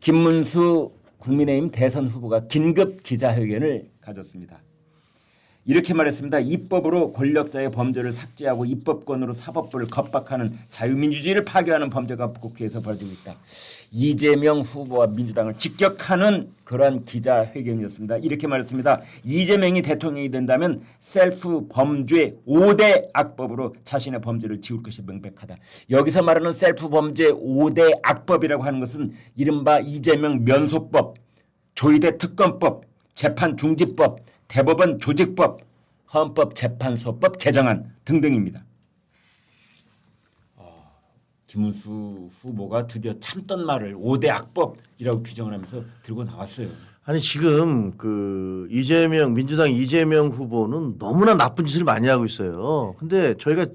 김문수 국민의힘 대선 후보가 긴급 기자회견을 가졌습니다. 이렇게 말했습니다. 입법으로 권력자의 범죄를 삭제하고 입법권으로 사법부를 겁박하는 자유민주주의를 파괴하는 범죄가 국회에서 벌어지고 있다. 이재명 후보와 민주당을 직격하는 그러한 기자회견이었습니다. 이렇게 말했습니다. 이재명이 대통령이 된다면 셀프 범죄 5대 악법으로 자신의 범죄를 지울 것이 명백하다. 여기서 말하는 셀프 범죄 5대 악법이라고 하는 것은 이른바 이재명 면소법, 조희대 특검법, 재판중지법, 대법원 조직법, 헌법재판소법 개정안 등등입니다. 김문수 후보가 드디어 참던 말을 5대 악법이라고 규정을 하면서 들고 나왔어요. 아니 지금 그 이재명 민주당 이재명 후보는 너무나 나쁜 짓을 많이 하고 있어요. 근데 저희가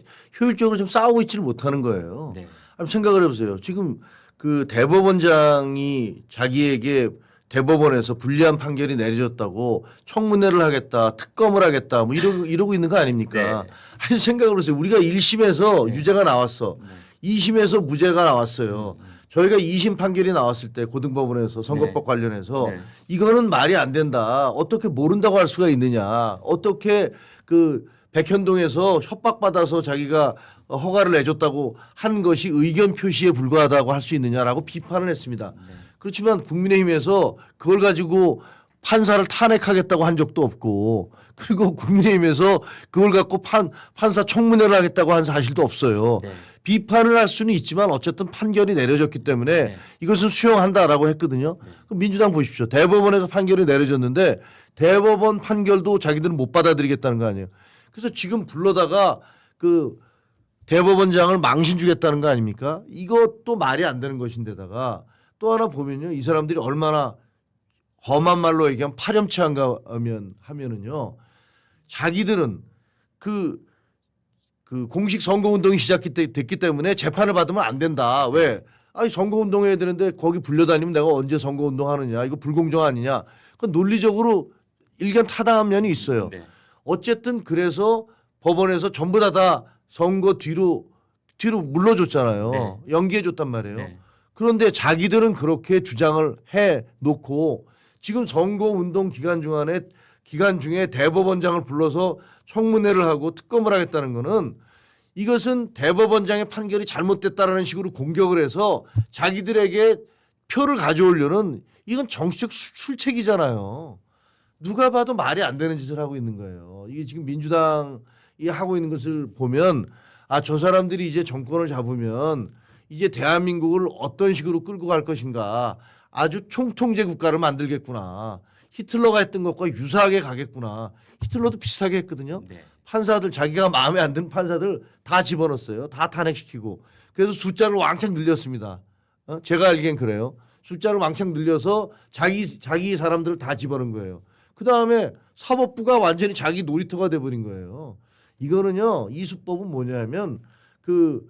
효율적으로 좀 싸우고 있지를 못하는 거예요. 네. 한번 생각을 해보세요. 지금 그 대법원장이 자기에게 대법원에서 불리한 판결이 내려졌다고 청문회를 하겠다, 특검을 하겠다, 뭐 이러고 있는 거 아닙니까? 네. 아니 생각을 해보세요. 우리가 1심에서 유죄가 나왔어. 2심에서 무죄가 나왔어요. 저희가 2심 판결이 나왔을 때 고등법원에서 선거법 관련해서 이거는 말이 안 된다. 어떻게 모른다고 할 수가 있느냐. 어떻게 그 백현동에서 협박받아서 자기가 허가를 내줬다고 한 것이 의견 표시에 불과하다고 할 수 있느냐라고 비판을 했습니다. 그렇지만 국민의힘에서 그걸 가지고 판사를 탄핵하겠다고 한 적도 없고 그리고 국민의힘에서 그걸 갖고 판사 청문회를 하겠다고 한 사실도 없어요. 네. 비판을 할 수는 있지만 어쨌든 판결이 내려졌기 때문에 이것은 수용한다라고 했거든요. 그럼 민주당 보십시오. 대법원에서 판결이 내려졌는데 대법원 판결도 자기들은 못 받아들이겠다는 거 아니에요. 그래서 지금 불러다가 그 대법원장을 망신 주겠다는 거 아닙니까? 이것도 말이 안 되는 것인데다가 또 하나 보면요. 이 사람들이 얼마나 험한 말로 얘기하면 파렴치한가 하면은요. 자기들은 그 공식 선거운동이 됐기 때문에 재판을 받으면 안 된다. 왜? 아니 선거운동 해야 되는데 거기 불려다니면 내가 언제 선거운동 하느냐. 이거 불공정 아니냐. 그건 논리적으로 일견 타당한 면이 있어요. 네. 어쨌든 그래서 법원에서 전부 다 선거 뒤로 물러줬잖아요. 네. 연기해줬단 말이에요. 네. 그런데 자기들은 그렇게 주장을 해놓고 지금 선거운동 기간 중에 대법원장을 불러서 청문회를 하고 특검을 하겠다는 거는 이것은 대법원장의 판결이 잘못됐다라는 식으로 공격을 해서 자기들에게 표를 가져오려는 이건 정치적 출첵이잖아요. 누가 봐도 말이 안 되는 짓을 하고 있는 거예요. 이게 지금 민주당이 하고 있는 것을 보면 아, 저 사람들이 이제 정권을 잡으면 이제 대한민국을 어떤 식으로 끌고 갈 것인가 아주 총통제 국가를 만들겠구나. 히틀러가 했던 것과 유사하게 가겠구나. 히틀러도 비슷하게 했거든요. 네. 판사들 자기가 마음에 안 드는 판사들 다 집어넣었어요. 다 탄핵시키고. 그래서 숫자를 왕창 늘렸습니다. 제가 알기엔 그래요. 숫자를 왕창 늘려서 자기 사람들을 다 집어넣은 거예요. 그다음에 사법부가 완전히 자기 놀이터가 돼버린 거예요. 이거는요. 이 수법은 뭐냐면 그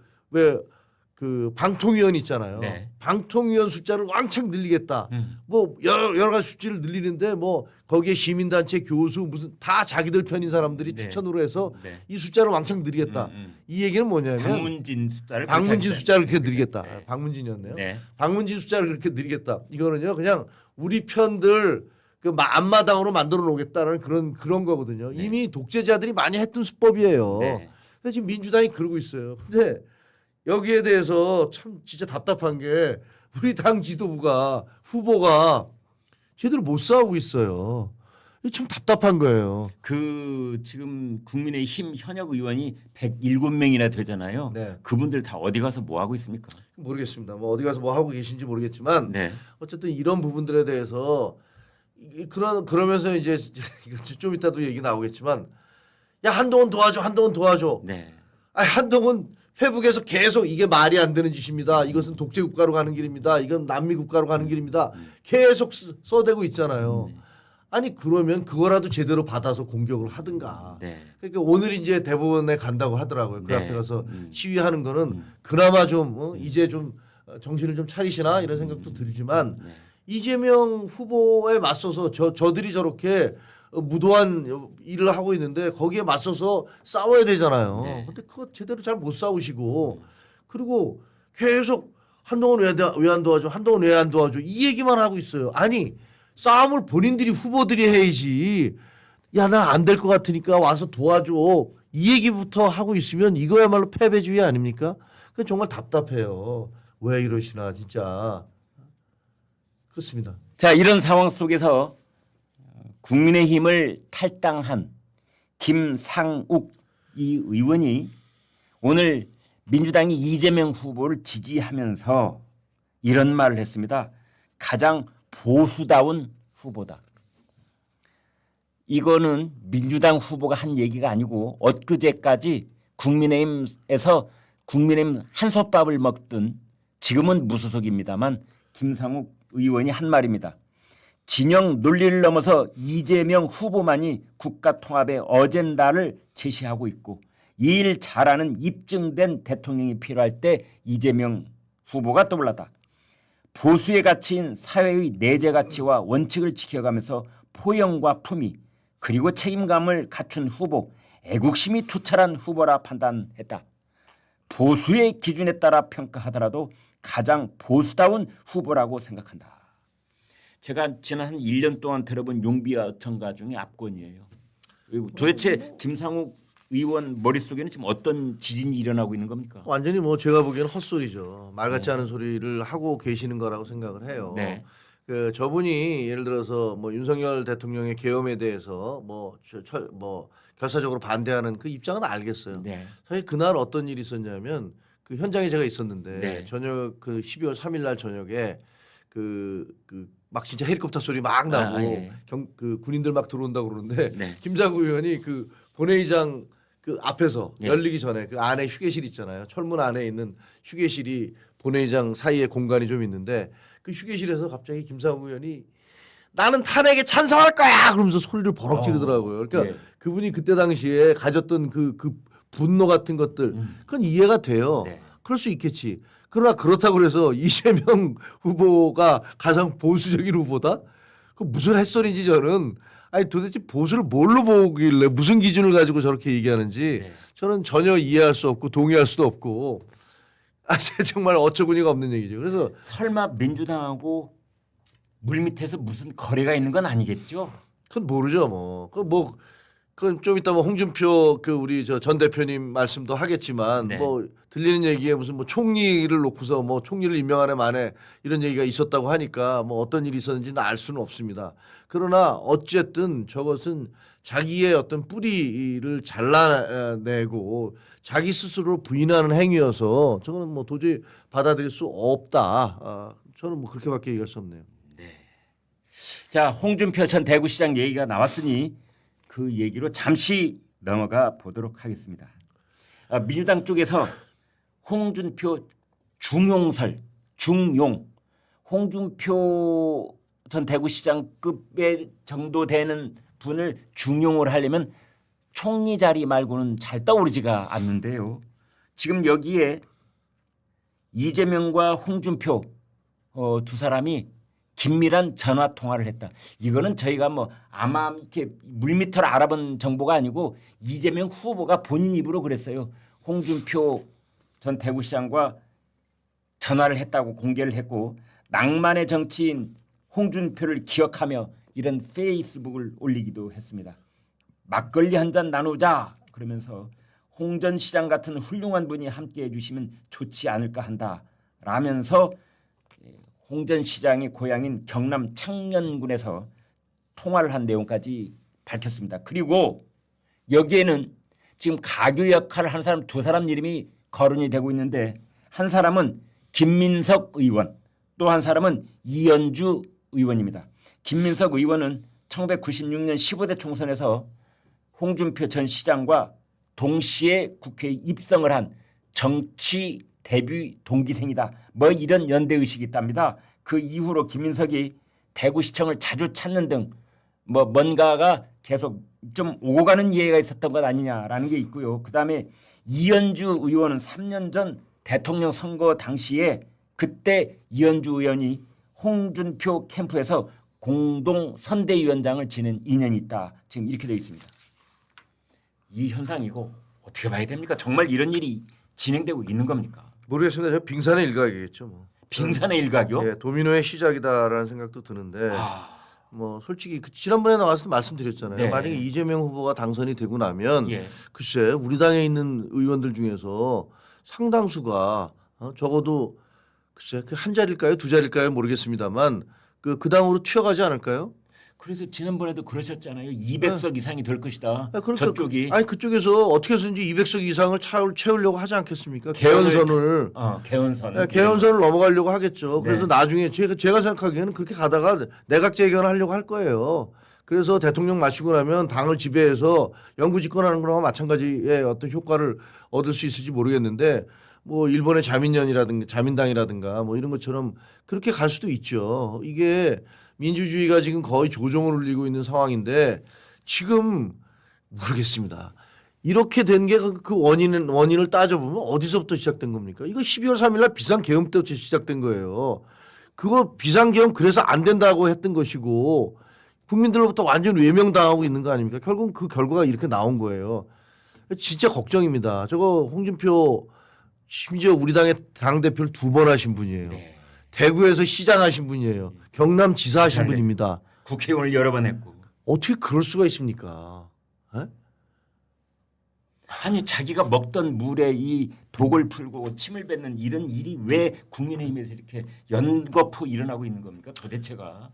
방통위원 있잖아요. 네. 방통위원 숫자를 왕창 늘리겠다. 뭐 여러 가지 수치를 늘리는데 뭐 거기에 시민단체, 교수 무슨 다 자기들 편인 사람들이 네. 추천으로 해서 네. 이 숫자를 왕창 늘리겠다. 이 얘기는 뭐냐면 방문진 숫자를 숫자를 그렇게 늘리겠다. 네. 방문진이었네요. 네. 방문진 숫자를 그렇게 늘리겠다. 이거는요 그냥 우리 편들 그 앞마당으로 만들어 놓겠다라는 그런 거거든요. 네. 이미 독재자들이 많이 했던 수법이에요. 네. 근데 지금 민주당이 그러고 있어요. 근데 여기에 대해서 참 진짜 답답한 게 우리 당 지도부가 후보가 제대로 못 싸우고 있어요. 이게 참 답답한 거예요. 그 지금 국민의힘 현역 의원이 107명이나 되잖아요. 네. 그분들 다 어디 가서 뭐 하고 있습니까? 모르겠습니다. 뭐 어디 가서 뭐 하고 계신지 모르겠지만 네. 어쨌든 이런 부분들에 대해서 그러면서 이제 좀 이따도 얘기 나오겠지만 야 한동훈 도와줘. 네. 아 한동훈 회북에서 계속 이게 말이 안 되는 짓입니다. 이것은 독재 국가로 가는 길입니다. 이건 난미 국가로 가는 길입니다. 계속 써대고 있잖아요. 아니 그러면 그거라도 제대로 받아서 공격을 하든가. 네. 그러니까 오늘 이제 대법원에 간다고 하더라고요. 그 네. 앞에 가서 시위하는 거는 그나마 좀 이제 좀 정신을 좀 차리시나 이런 생각도 들지만 이재명 후보에 맞서서 저들이 저렇게 무도한 일을 하고 있는데 거기에 맞서서 싸워야 되잖아요. 네. 근데 그거 제대로 잘 못 싸우시고 그리고 계속 한동훈 왜 안 도와줘? 한동훈 왜 안 도와줘? 이 얘기만 하고 있어요. 아니 싸움을 본인들이 후보들이 해야지. 야, 나 안 될 것 같으니까 와서 도와줘. 이 얘기부터 하고 있으면 이거야말로 패배주의 아닙니까? 그 정말 답답해요. 왜 이러시나 진짜. 그렇습니다. 자, 이런 상황 속에서 국민의힘을 탈당한 김상욱 이 의원이 오늘 민주당이 이재명 후보를 지지하면서 이런 말을 했습니다. 가장 보수다운 후보다. 이거는 민주당 후보가 한 얘기가 아니고 엊그제까지 국민의힘에서 국민의힘 한솥밥을 먹던 지금은 무소속입니다만 김상욱 의원이 한 말입니다. 진영 논리를 넘어서 이재명 후보만이 국가 통합의 어젠다를 제시하고 있고 이 일 잘하는 입증된 대통령이 필요할 때 이재명 후보가 떠올랐다. 보수의 가치인 사회의 내재 가치와 원칙을 지켜가면서 포용과 품위 그리고 책임감을 갖춘 후보, 애국심이 투철한 후보라 판단했다. 보수의 기준에 따라 평가하더라도 가장 보수다운 후보라고 생각한다. 제가 지난 한 1년 동안 들어본 용비와 어천가 중에 압권이에요. 도대체 김상욱 의원 머릿속에는 지금 어떤 지진이 일어나고 있는 겁니까? 완전히 뭐 제가 보기에는 헛소리죠. 말 같지 않은 소리를 하고 계시는 거라고 생각을 해요. 네. 그 저분이 예를 들어서 뭐 윤석열 대통령의 계엄에 대해서 뭐 결사적으로 반대하는 그 입장은 알겠어요. 네. 사실 그날 어떤 일이 있었냐면 그 현장에 제가 있었는데 네. 저녁 그 12월 3일 날 저녁에 막 진짜 헬리콥터 소리 막 나고 예. 그 군인들 막 들어온다고 그러는데 네. 김상구 의원이 그 본회의장 그 앞에서 네. 열리기 전에 그 안에 휴게실 있잖아요. 철문 안에 있는 휴게실이 본회의장 사이에 공간이 좀 있는데 그 휴게실에서 갑자기 김상구 의원이 나는 탄핵에 찬성할 거야 그러면서 소리를 버럭 지르더라고요. 그러니까 네. 그분이 그때 당시에 가졌던 그 분노 같은 것들 그건 이해가 돼요. 네. 그럴 수 있겠지. 그러나 그렇다고 해서 이재명 후보가 가장 보수적인 후보다? 그 무슨 햇소리인지 저는 아니 도대체 보수를 뭘로 보길래 무슨 기준을 가지고 저렇게 얘기하는지 네. 저는 전혀 이해할 수 없고 동의할 수도 없고 정말 어처구니가 없는 얘기죠. 그래서 설마 민주당하고 물밑에서 무슨 거래가 있는 건 아니겠죠? 그건 모르죠 뭐. 그건 좀 이따 뭐 홍준표 그 우리 저 전 대표님 말씀도 하겠지만 네. 뭐 들리는 얘기에 무슨 뭐 총리를 놓고서 뭐 총리를 임명하네 마네 이런 얘기가 있었다고 하니까 뭐 어떤 일이 있었는지는 알 수는 없습니다. 그러나 어쨌든 저것은 자기의 어떤 뿌리를 잘라내고 자기 스스로 부인하는 행위여서 저거는 뭐 도저히 받아들일 수 없다. 저는 뭐 그렇게밖에 얘기할 수 없네요. 자, 홍준표 전 대구시장 얘기가 나왔으니 그 얘기로 잠시 넘어가 보도록 하겠습니다. 민주당 쪽에서 홍준표 홍준표 전 대구시장급의 정도 되는 분을 중용을 하려면 총리 자리 말고는 잘 떠오르지가 않는데요. 지금 여기에 이재명과 홍준표 두 사람이 긴밀한 전화 통화를 했다. 이거는 저희가 뭐 아마 이렇게 물밑을 알아본 정보가 아니고 이재명 후보가 본인 입으로 그랬어요. 홍준표 전 대구시장과 전화를 했다고 공개를 했고 낭만의 정치인 홍준표를 기억하며 이런 페이스북을 올리기도 했습니다. 막걸리 한 잔 나누자 그러면서 홍 전 시장 같은 훌륭한 분이 함께해 주시면 좋지 않을까 한다 라면서 홍 전 시장의 고향인 경남 창녕군에서 통화를 한 내용까지 밝혔습니다. 그리고 여기에는 지금 가교 역할을 하는 사람 두 사람 이름이 거론이 되고 있는데 한 사람은 김민석 의원 또 한 사람은 이현주 의원입니다. 김민석 의원은 1996년 15대 총선에서 홍준표 전 시장과 동시에 국회에 입성을 한 정치 데뷔 동기생이다. 뭐 이런 연대의식이 있답니다. 그 이후로 김민석이 대구시청을 자주 찾는 등 뭐 뭔가가 계속 좀 오고 가는 이해가 있었던 것 아니냐라는 게 있고요. 그다음에 이현주 의원은 3년 전 대통령 선거 당시에 그때 이현주 의원이 홍준표 캠프에서 공동 선대위원장을 지낸 인연이 있다. 지금 이렇게 되어 있습니다. 이 현상이고 어떻게 봐야 됩니까? 정말 이런 일이 진행되고 있는 겁니까? 모르겠습니다. 저 빙산의 일각이겠죠. 뭐. 빙산의 일각이요? 예, 도미노의 시작이다라는 생각도 드는데 아, 뭐 솔직히 지난번에 나왔을 때 말씀드렸잖아요. 네. 만약에 이재명 후보가 당선이 되고 나면 예. 글쎄 우리 당에 있는 의원들 중에서 상당수가 적어도 글쎄 그 한 자리일까요, 두 자리일까요 모르겠습니다만 그 당으로 튀어가지 않을까요? 그래서 지난번에도 그러셨잖아요. 200석 이상이 될 것이다. 그러니까 저쪽이 아니 그쪽에서 어떻게 해서든지 200석 이상을 채우려고 하지 않겠습니까? 개헌을 개헌선을 개헌선. 네, 개헌선을 넘어가려고 하겠죠. 네. 그래서 나중에 제가 생각하기에는 그렇게 가다가 내각 재개헌하려고 할 거예요. 그래서 대통령 마치고 나면 당을 지배해서 영구 집권하는 거랑 마찬가지의 어떤 효과를 얻을 수 있을지 모르겠는데 뭐 일본의 자민당이라든가 뭐 이런 것처럼 그렇게 갈 수도 있죠. 이게 민주주의가 지금 거의 조정을 울리고 있는 상황인데 지금 모르겠습니다. 이렇게 된 게 그 원인을 따져보면 어디서부터 시작된 겁니까? 이거 12월 3일 날 비상계엄 때부터 시작된 거예요. 그거 비상계엄 그래서 안 된다고 했던 것이고 국민들로부터 완전 외면당하고 있는 거 아닙니까? 결국 그 결과가 이렇게 나온 거예요. 진짜 걱정입니다. 저거 홍준표 심지어 우리 당의 당대표를 2번 하신 분이에요. 네. 대구에서 시장 하신 분이에요. 경남 지사 하신 지사를 분입니다. 국회의원을 여러 번 했고. 어떻게 그럴 수가 있습니까? 에? 아니 자기가 먹던 물에 이 독을 풀고 침을 뱉는 이런 일이 왜 국민의힘에서 이렇게 연거푸 일어나고 있는 겁니까? 도대체가.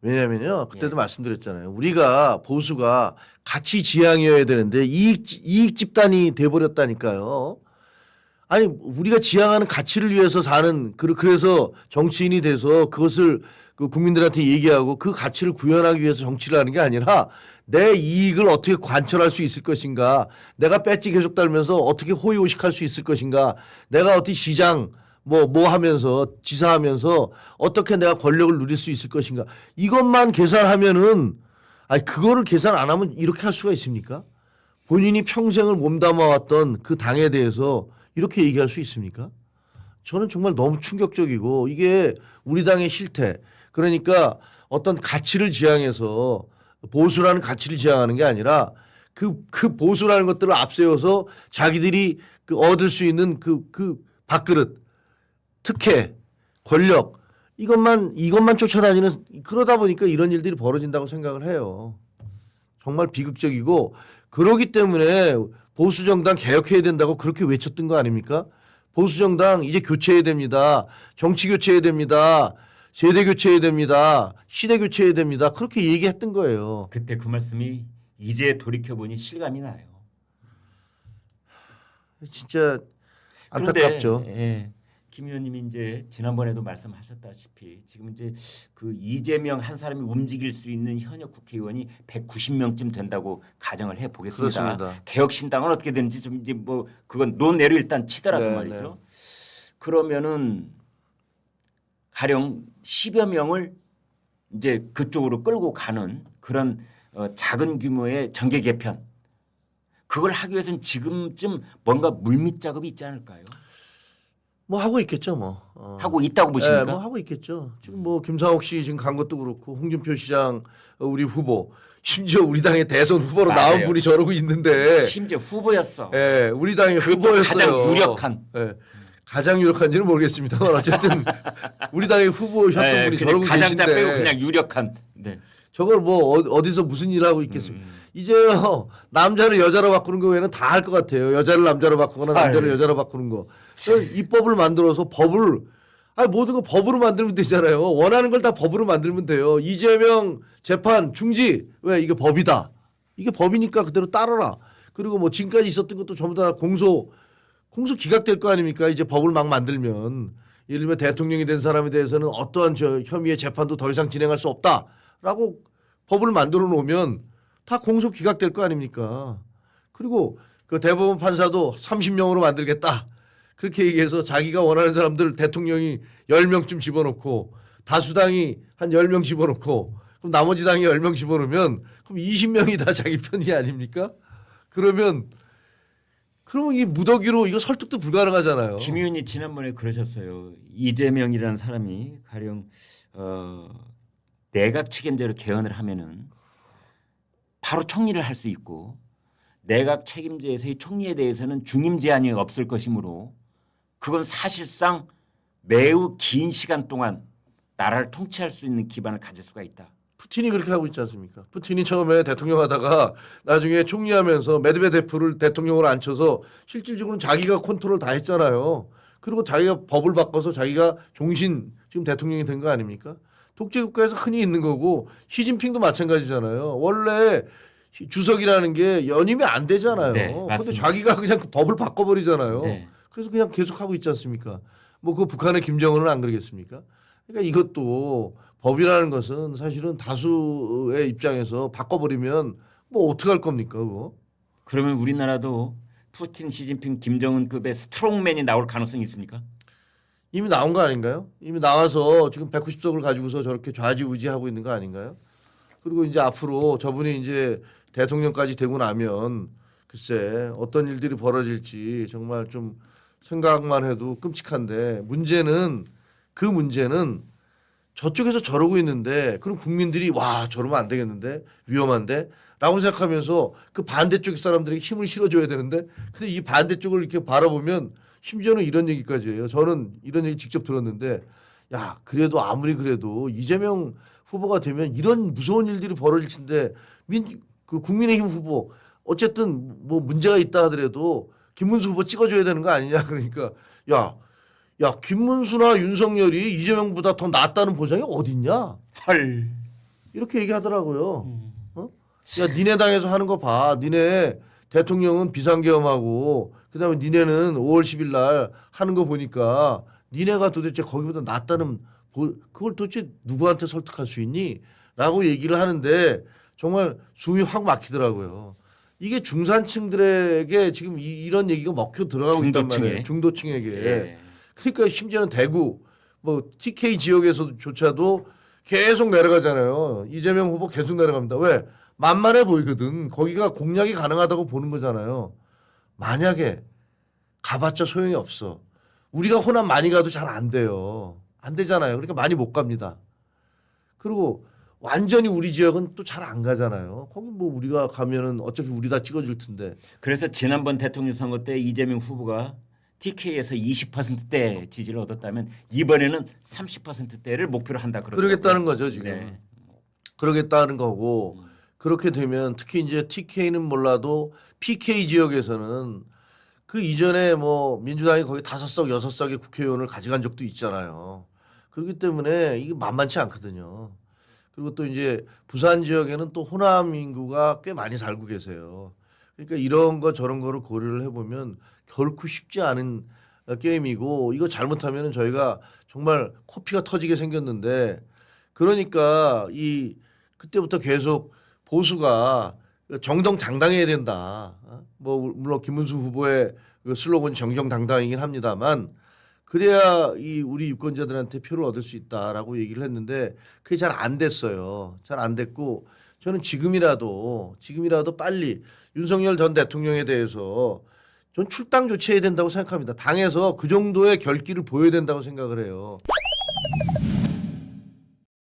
왜냐면요. 그때도 예. 말씀드렸잖아요. 우리가 보수가 가치 지향이어야 되는데 이익 집단이 돼버렸다니까요. 아니 우리가 지향하는 가치를 위해서 사는 그래서 정치인이 돼서 그것을 그 국민들한테 얘기하고 그 가치를 구현하기 위해서 정치를 하는 게 아니라 내 이익을 어떻게 관철할 수 있을 것인가, 내가 배지 계속 달면서 어떻게 호의호식할 수 있을 것인가, 내가 어떻게 시장 뭐 하면서 지사하면서 어떻게 내가 권력을 누릴 수 있을 것인가, 이것만 계산하면은 아니 그거를 계산 안 하면 이렇게 할 수가 있습니까? 본인이 평생을 몸담아왔던 그 당에 대해서 이렇게 얘기할 수 있습니까? 저는 정말 너무 충격적이고 이게 우리 당의 실태. 그러니까 어떤 가치를 지향해서 보수라는 가치를 지향하는 게 아니라 그 보수라는 것들을 앞세워서 자기들이 그 얻을 수 있는 그 밥그릇, 특혜, 권력 이것만 쫓아다니는 그러다 보니까 이런 일들이 벌어진다고 생각을 해요. 정말 비극적이고 그러기 때문에 보수 정당 개혁해야 된다고 그렇게 외쳤던 거 아닙니까? 보수 정당 이제 교체해야 됩니다. 정치 교체해야 됩니다. 세대 교체해야 됩니다. 시대 교체해야 됩니다. 그렇게 얘기했던 거예요. 그때 그 말씀이 이제 돌이켜 보니 실감이 나요. 진짜 안타깝죠. 그런데 김 의원님이 이제 지난번에도 말씀하셨다시피 지금 이제 그 이재명 한 사람이 움직일 수 있는 현역 국회의원이 190명쯤 된다고 가정을 해 보겠습니다. 그렇습니다. 개혁신당은 어떻게 되는지 좀 이제 뭐 그건 논외로 일단 치더라도 네, 말이죠. 그러면은 가령 10여 명을 이제 그쪽으로 끌고 가는 그런 작은 규모의 정계 개편 그걸 하기 위해서는 지금쯤 뭔가 물밑 작업이 있지 않을까요? 뭐 하고 있겠죠, 뭐. 하고 있다고 보십니까? 네, 뭐 하고 있겠죠. 지금 뭐 김상옥 씨 지금 간 것도 그렇고 홍준표 시장 우리 후보 심지어 우리 당의 대선 후보로 맞아요. 나온 분이 저러고 있는데 심지어 후보였어. 예, 우리 당의 그것도 후보였어요. 가장 유력한. 예. 가장 유력한지는 모르겠습니다만 어쨌든 우리 당의 후보셨던 네, 분이 그냥 저러고 가장 짜 빼고 계신데 그냥 유력한. 네. 저걸 뭐 어디서 무슨 일을 하고 있겠습니까? 이제요 남자를 여자로 바꾸는 거 외에는 다 할 것 같아요. 여자를 남자로 바꾸거나 남자를 아유. 여자로 바꾸는 거. 입법을 만들어서 모든 거 법으로 만들면 되잖아요. 원하는 걸 다 법으로 만들면 돼요. 이재명 재판 중지 왜 이게 법이다. 이게 법이니까 그대로 따르라. 그리고 뭐 지금까지 있었던 것도 전부 다 공소 기각될 거 아닙니까? 이제 법을 막 만들면 예를 들면 대통령이 된 사람에 대해서는 어떠한 혐의의 재판도 더 이상 진행할 수 없다라고 법을 만들어 놓으면 다 공소 기각될 거 아닙니까? 그리고 그 대법원 판사도 30명으로 만들겠다. 그렇게 얘기해서 자기가 원하는 사람들 대통령이 10명쯤 집어넣고 다수당이 한 10명 집어넣고 그럼 나머지 당이 10명 집어넣으면 그럼 20명이 다 자기 편이 아닙니까? 그러면 이 무더기로 이거 설득도 불가능하잖아요. 김 의원이 지난번에 그러셨어요. 이재명이라는 사람이 가령 내각 책임자로 개헌을 하면은 바로 총리를 할 수 있고 내각 책임자에서의 총리에 대해서는 중임 제한이 없을 것이므로 그건 사실상 매우 긴 시간 동안 나라를 통치할 수 있는 기반을 가질 수가 있다. 푸틴이 그렇게 하고 있지 않습니까? 푸틴이 처음에 대통령 하다가 나중에 총리하면서 메드베데프를 대통령으로 앉혀서 실질적으로는 자기가 컨트롤 다 했잖아요. 그리고 자기가 법을 바꿔서 자기가 종신 지금 대통령이 된 거 아닙니까? 독재 국가에서 흔히 있는 거고 시진핑도 마찬가지잖아요. 원래 주석이라는 게 연임이 안 되잖아요. 네, 근데 맞습니다. 자기가 그냥 그 법을 바꿔버리잖아요. 네. 그래서 그냥 계속 하고 있지 않습니까? 뭐 그 북한의 김정은은 안 그러겠습니까? 그러니까 이것도 법이라는 것은 사실은 다수의 입장에서 바꿔버리면 뭐 어떡할 겁니까 그거? 그러면 우리나라도 푸틴, 시진핑, 김정은급의 스트롱맨이 나올 가능성이 있습니까? 이미 나온 거 아닌가요? 이미 나와서 지금 190석을 가지고서 저렇게 좌지우지하고 있는 거 아닌가요? 그리고 이제 앞으로 저분이 이제 대통령까지 되고 나면 글쎄 어떤 일들이 벌어질지 정말 좀 생각만 해도 끔찍한데 문제는 그 문제는 저쪽에서 저러고 있는데 그럼 국민들이 와 저러면 안 되겠는데 위험한데 라고 생각하면서 그 반대쪽 사람들에게 힘을 실어줘야 되는데 근데 이 반대쪽을 이렇게 바라보면 심지어는 이런 얘기까지 해요. 저는 이런 얘기 직접 들었는데 야 그래도 아무리 그래도 이재명 후보가 되면 이런 무서운 일들이 벌어질 텐데 그 국민의힘 후보 어쨌든 뭐 문제가 있다 하더라도 김문수 후보 찍어줘야 되는 거 아니냐 그러니까 야 김문수나 윤석열이 이재명보다 더 낫다는 보장이 어딨냐 헐. 이렇게 얘기하더라고요. 어? 야 니네 당에서 하는 거 봐. 니네 대통령은 비상계엄하고 그다음에 니네는 5월 10일 날 하는 거 보니까 니네가 도대체 거기보다 낫다는 그걸 도대체 누구한테 설득할 수 있니? 라고 얘기를 하는데 정말 숨이 확 막히더라고요. 이게 중산층들에게 지금 이런 얘기가 먹혀 들어가고 있단 말이에요. 중도층에게. 예. 그러니까 심지어는 대구 뭐 TK 지역에서조차도 계속 내려가잖아요. 이재명 후보 계속 내려갑니다. 왜? 만만해 보이거든. 거기가 공략이 가능하다고 보는 거잖아요. 만약에 가봤자 소용이 없어. 우리가 호남 많이 가도 잘 안 돼요. 안 되잖아요. 그러니까 많이 못 갑니다. 그리고 완전히 우리 지역은 또 잘 안 가잖아요. 거기 뭐 우리가 가면은 어차피 우리 다 찍어줄 텐데. 그래서 지난번 대통령 선거 때 이재명 후보가 TK에서 20%대 지지를 얻었다면 이번에는 30%대를 목표로 한다 그러더라고요. 그러겠다는 거죠 지금. 네. 그러겠다는 거고 그렇게 되면 특히 이제 TK는 몰라도 PK 지역에서는 그 이전에 뭐 민주당이 거의 5석 6석의 국회의원을 가져간 적도 있잖아요. 그렇기 때문에 이게 만만치 않거든요. 그리고 또 이제 부산 지역에는 또 호남 인구가 꽤 많이 살고 계세요. 그러니까 이런 거 저런 거를 고려를 해보면 결코 쉽지 않은 게임이고 이거 잘못하면 저희가 정말 코피가 터지게 생겼는데 그러니까 이 그때부터 계속 보수가 정정당당해야 된다. 뭐 물론 김문수 후보의 그 슬로건이 정정당당이긴 합니다만 그래야 이 우리 유권자들한테 표를 얻을 수 있다라고 얘기를 했는데 그게 잘 안 됐어요. 잘 안 됐고 저는 지금이라도 빨리 윤석열 전 대통령에 대해서 전 출당 조치해야 된다고 생각합니다. 당에서 그 정도의 결기를 보여야 된다고 생각을 해요.